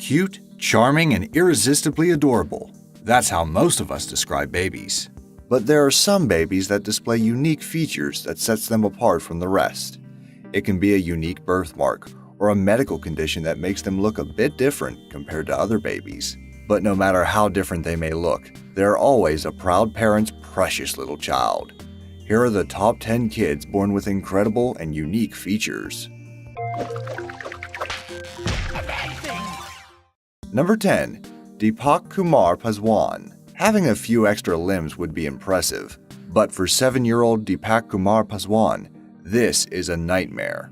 Cute, charming, and irresistibly adorable. That's how most of us describe babies. But there are some babies that display unique features that sets them apart from the rest. It can be a unique birthmark or a medical condition that makes them look a bit different compared to other babies. But no matter how different they may look, they're always a proud parent's precious little child. Here are the top 10 kids born with incredible and unique features. Number 10. Deepak Kumar Paswan. Having a few extra limbs would be impressive, but for 7-year-old Deepak Kumar Paswan, this is a nightmare.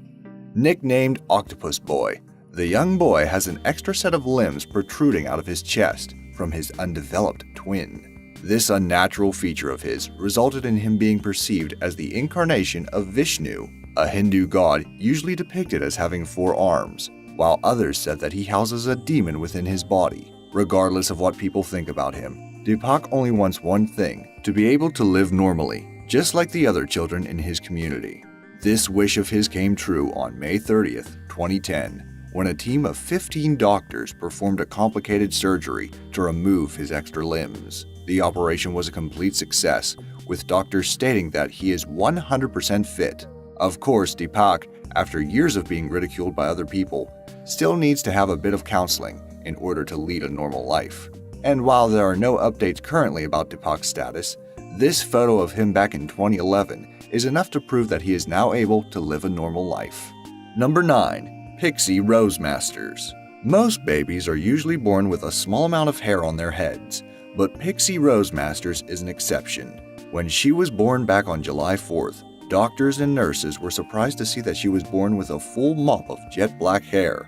Nicknamed Octopus Boy, the young boy has an extra set of limbs protruding out of his chest from his undeveloped twin. This unnatural feature of his resulted in him being perceived as the incarnation of Vishnu, a Hindu god usually depicted as having 4 arms, while others said that he houses a demon within his body. Regardless of what people think about him, Deepak only wants one thing: to be able to live normally, just like the other children in his community. This wish of his came true on May 30th, 2010, when a team of 15 doctors performed a complicated surgery to remove his extra limbs. The operation was a complete success, with doctors stating that he is 100% fit. Of course, Deepak, after years of being ridiculed by other people, still needs to have a bit of counseling in order to lead a normal life. And while there are no updates currently about Deepak's status, this photo of him back in 2011 is enough to prove that he is now able to live a normal life. Number 9. Pixie Rose Masters. Most babies are usually born with a small amount of hair on their heads, but Pixie Rose Masters is an exception. When she was born back on July 4th, doctors and nurses were surprised to see that she was born with a full mop of jet black hair.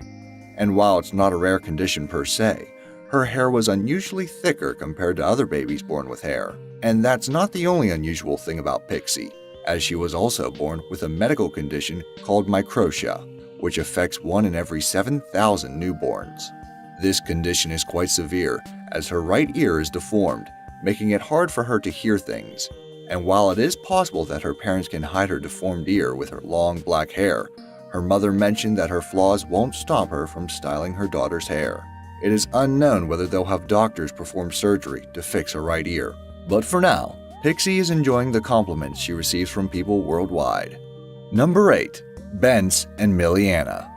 And while it's not a rare condition per se, her hair was unusually thicker compared to other babies born with hair. And that's not the only unusual thing about Pixie, as she was also born with a medical condition called microtia, which affects 1 in every 7,000 newborns. This condition is quite severe, as her right ear is deformed, making it hard for her to hear things. And while it is possible that her parents can hide her deformed ear with her long black hair, her mother mentioned that her flaws won't stop her from styling her daughter's hair. It is unknown whether they'll have doctors perform surgery to fix her right ear. But for now, Pixie is enjoying the compliments she receives from people worldwide. Number 8. Bence and Miliana.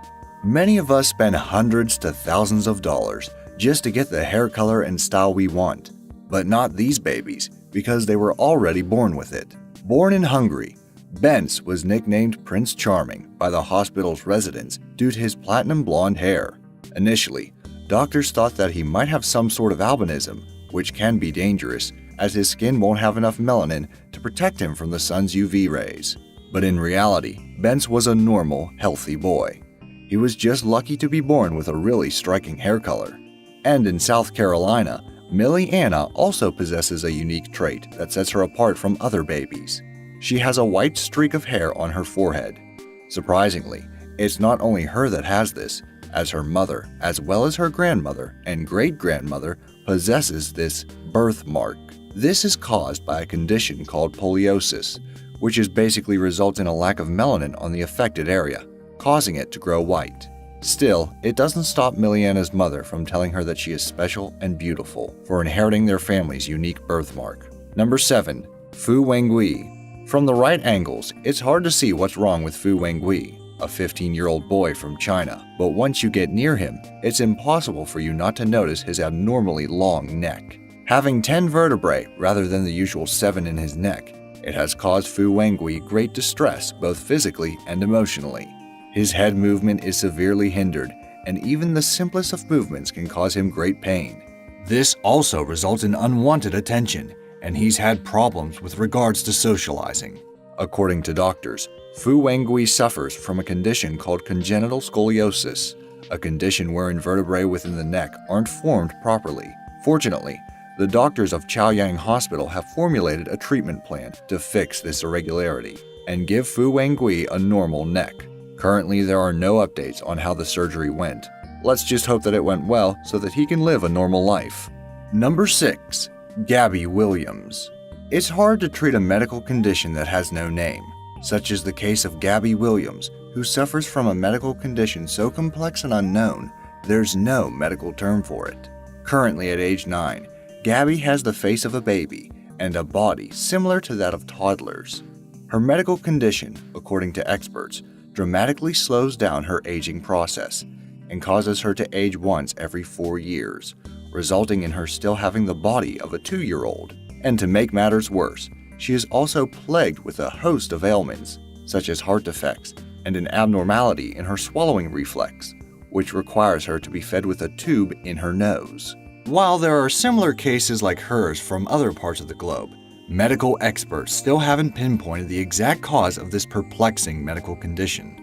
Many of us spend hundreds to thousands of dollars just to get the hair color and style we want. But not these babies, because they were already born with it. Born in Hungary, Bence was nicknamed Prince Charming by the hospital's residents due to his platinum blonde hair. Initially, doctors thought that he might have some sort of albinism, which can be dangerous, as his skin won't have enough melanin to protect him from the sun's UV rays. But in reality, Bence was a normal, healthy boy. He was just lucky to be born with a really striking hair color. And in South Carolina, Miliana also possesses a unique trait that sets her apart from other babies. She has a white streak of hair on her forehead. Surprisingly, it's not only her that has this, as her mother, as well as her grandmother and great-grandmother, possesses this birthmark. This is caused by a condition called poliosis, which is basically results in a lack of melanin on the affected area, causing it to grow white. Still, it doesn't stop Miliana's mother from telling her that she is special and beautiful for inheriting their family's unique birthmark. Number 7. Fu Wengui. From the right angles, it's hard to see what's wrong with Fu Wengui, a 15-year-old boy from China, but once you get near him, it's impossible for you not to notice his abnormally long neck. Having 10 vertebrae rather than the usual 7 in his neck, it has caused Fu Wengui great distress both physically and emotionally. His head movement is severely hindered, and even the simplest of movements can cause him great pain. This also results in unwanted attention, and he's had problems with regards to socializing. According to doctors, Fu Wengui suffers from a condition called congenital scoliosis, a condition wherein vertebrae within the neck aren't formed properly. Fortunately, the doctors of Chaoyang Hospital have formulated a treatment plan to fix this irregularity and give Fu Wengui a normal neck. Currently, there are no updates on how the surgery went. Let's just hope that it went well so that he can live a normal life. Number 6. Gabby Williams. It's hard to treat a medical condition that has no name, such as the case of Gabby Williams, who suffers from a medical condition so complex and unknown there's no medical term for it. Currently at age 9, Gabby has the face of a baby and a body similar to that of toddlers. Her medical condition, according to experts, dramatically slows down her aging process and causes her to age once every 4 years, resulting in her still having the body of a 2-year-old. And to make matters worse, she is also plagued with a host of ailments, such as heart defects and an abnormality in her swallowing reflex, which requires her to be fed with a tube in her nose. While there are similar cases like hers from other parts of the globe, medical experts still haven't pinpointed the exact cause of this perplexing medical condition.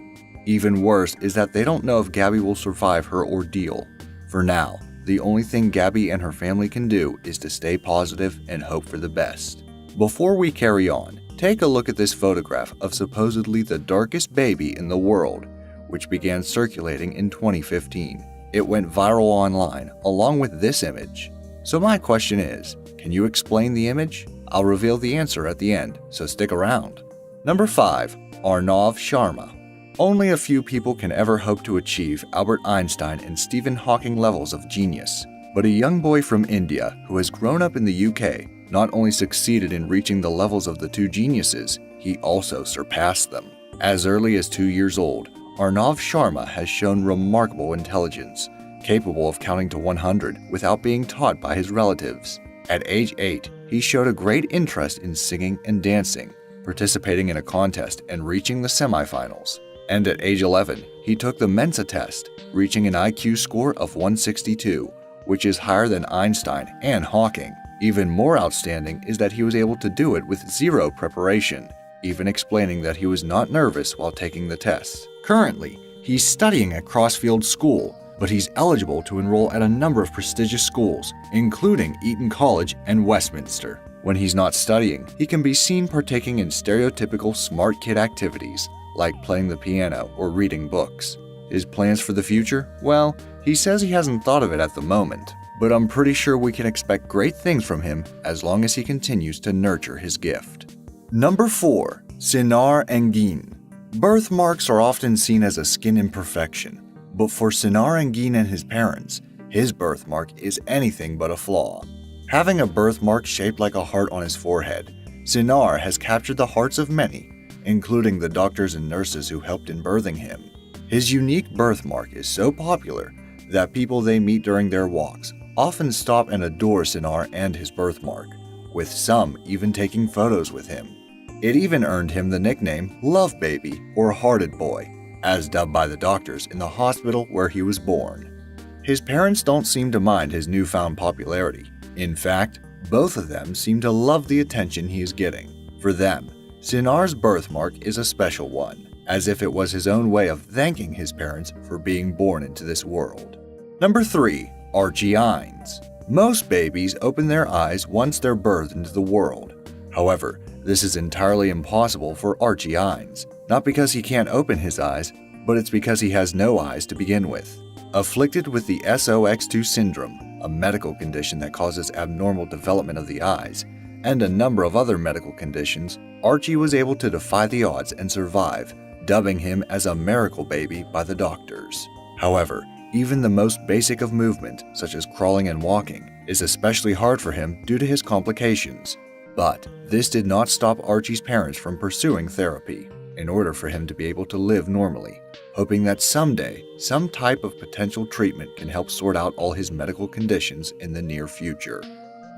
Even worse is that they don't know if Gabby will survive her ordeal. For now, the only thing Gabby and her family can do is to stay positive and hope for the best. Before we carry on, take a look at this photograph of supposedly the darkest baby in the world, which began circulating in 2015. It went viral online along with this image. So my question is, can you explain the image? I'll reveal the answer at the end, so stick around. Number 5. Arnav Sharma. Only a few people can ever hope to achieve Albert Einstein and Stephen Hawking levels of genius, but a young boy from India who has grown up in the UK not only succeeded in reaching the levels of the two geniuses, he also surpassed them. As early as 2 years old, Arnav Sharma has shown remarkable intelligence, capable of counting to 100 without being taught by his relatives. At age 8, he showed a great interest in singing and dancing, participating in a contest and reaching the semifinals. And at age 11, he took the Mensa test, reaching an IQ score of 162, which is higher than Einstein and Hawking. Even more outstanding is that he was able to do it with zero preparation, even explaining that he was not nervous while taking the test. Currently, he's studying at Crossfield School, but he's eligible to enroll at a number of prestigious schools, including Eton College and Westminster. When he's not studying, he can be seen partaking in stereotypical smart kid activities, like playing the piano or reading books. His plans for the future? Well, he says he hasn't thought of it at the moment, but I'm pretty sure we can expect great things from him as long as he continues to nurture his gift. Number 4. Sinar Engin. Birthmarks are often seen as a skin imperfection, but for Sinar Engin and his parents, his birthmark is anything but a flaw. Having a birthmark shaped like a heart on his forehead, Sinar has captured the hearts of many, including the doctors and nurses who helped in birthing him. His unique birthmark is so popular that people they meet during their walks often stop and adore Sinar and his birthmark, with some even taking photos with him. It even earned him the nickname Love Baby or Hearted Boy, as dubbed by the doctors in the hospital where he was born. His parents don't seem to mind his newfound popularity. In fact, both of them seem to love the attention he is getting. For them, Sinar's birthmark is a special one, as if it was his own way of thanking his parents for being born into this world. Number 3. Archie Ines. Most babies open their eyes once they're birthed into the world. However, this is entirely impossible for Archie Ines, not because he can't open his eyes, but it's because he has no eyes to begin with. Afflicted with the SOX2 syndrome, a medical condition that causes abnormal development of the eyes, and a number of other medical conditions, Archie was able to defy the odds and survive, dubbing him as a miracle baby by the doctors. However, even the most basic of movement, such as crawling and walking, is especially hard for him due to his complications. But this did not stop Archie's parents from pursuing therapy in order for him to be able to live normally, hoping that someday some type of potential treatment can help sort out all his medical conditions in the near future.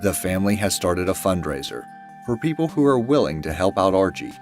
The family has started a fundraiser for people who are willing to help out Archie,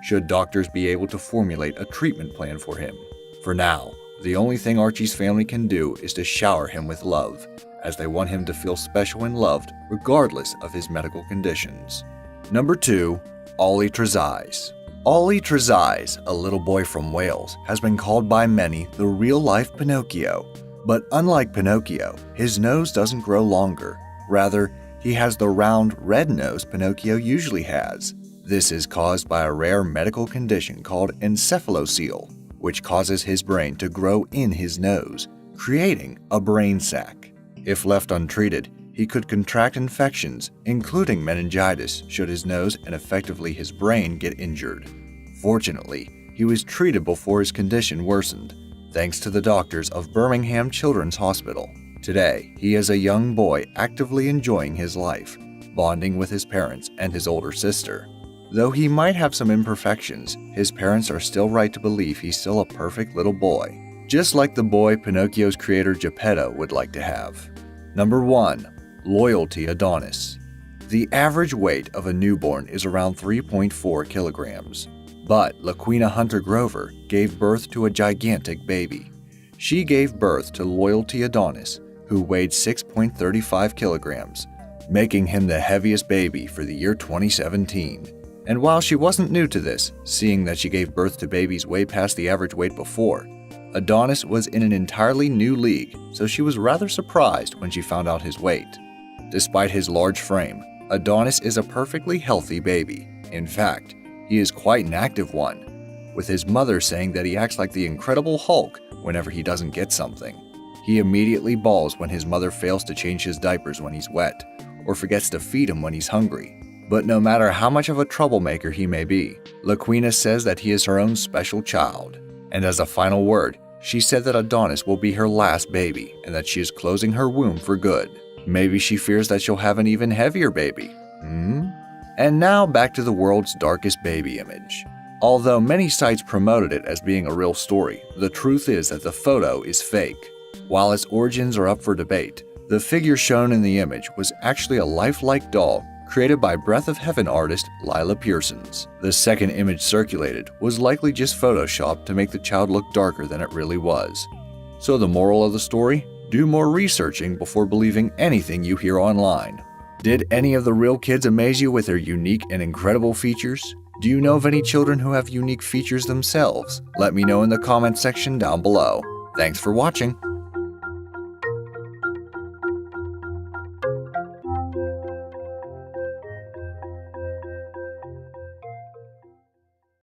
should doctors be able to formulate a treatment plan for him. For now, the only thing Archie's family can do is to shower him with love, as they want him to feel special and loved regardless of his medical conditions. Number 2. Ollie Trezise. Ollie Trezise, a little boy from Wales, has been called by many the real-life Pinocchio. But unlike Pinocchio, his nose doesn't grow longer. Rather, he has the round, red nose Pinocchio usually has. This is caused by a rare medical condition called encephalocele, which causes his brain to grow in his nose, creating a brain sac. If left untreated, he could contract infections, including meningitis, should his nose and effectively his brain get injured. Fortunately, he was treated before his condition worsened, thanks to the doctors of Birmingham Children's Hospital. Today, he is a young boy actively enjoying his life, bonding with his parents and his older sister. Though he might have some imperfections, his parents are still right to believe he's still a perfect little boy, just like the boy Pinocchio's creator Geppetto would like to have. Number 1. Loyalty Adonis. The average weight of a newborn is around 3.4 kilograms, but Laquina Hunter Grover gave birth to a gigantic baby. She gave birth to Loyalty Adonis, who weighed 6.35 kilograms, making him the heaviest baby for the year 2017. And while she wasn't new to this, seeing that she gave birth to babies way past the average weight before, Adonis was in an entirely new league, so she was rather surprised when she found out his weight. Despite his large frame, Adonis is a perfectly healthy baby. In fact, he is quite an active one, with his mother saying that he acts like the Incredible Hulk whenever he doesn't get something. He immediately bawls when his mother fails to change his diapers when he's wet, or forgets to feed him when he's hungry. But no matter how much of a troublemaker he may be, Laquina says that he is her own special child. And as a final word, she said that Adonis will be her last baby and that she is closing her womb for good. Maybe she fears that she'll have an even heavier baby. And now back to the world's darkest baby image. Although many sites promoted it as being a real story, the truth is that the photo is fake. While its origins are up for debate, the figure shown in the image was actually a lifelike doll created by Breath of Heaven artist Lila Pearsons. The second image circulated was likely just photoshopped to make the child look darker than it really was. So the moral of the story? Do more researching before believing anything you hear online. Did any of the real kids amaze you with their unique and incredible features? Do you know of any children who have unique features themselves? Let me know in the comment section down below. Thanks for watching.